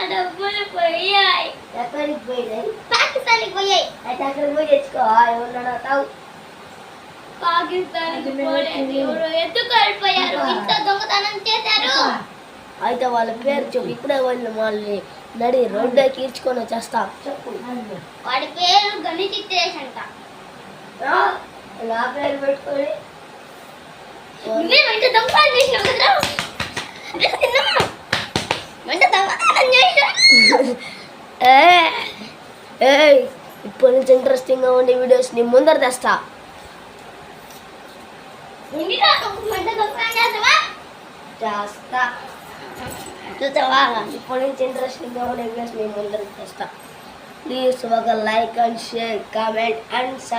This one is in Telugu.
డబ్బులు పోయాయి. ఎక్కడికి పోయినాయి? పాకిస్తాన్కి పోయాయి. అయితే అక్కడికి పోయి తెచ్చుకో. ఎవరు తావు పాకిస్తాన్కి పోలేదు. ఎవరు ఎత్తుకెళ్ళిపోయారు. ఇంత దొంగతనం చేశారు. అయితే వాళ్ళ పేరు చెప్పు. ఇప్పుడే వాళ్ళు మళ్ళీ నడి రోడ్డు కీర్చుకొని వచ్చేస్తా. చెప్పు. వాడి పేరు గణిత చిత్రేష్ అంట. నా పేరు పెట్టుకొని నువ్వే వెంట దొంగతనం చేసినావు కదరా. వెంట దొంగతనం చేసినావు. ఇప్పటి నుంచి ఇంట్రెస్టింగ్ గా ఉండే వీడియోస్ నీ ముందర తెస్తా. చేస్తా చూసావా? ఇప్పటి నుంచి ఇంట్రెస్టింగ్ గా ఉండే వీడియోస్ నీ ముందర తెస్తా. ప్లీజ్ ఒక like and share comment and subscribe.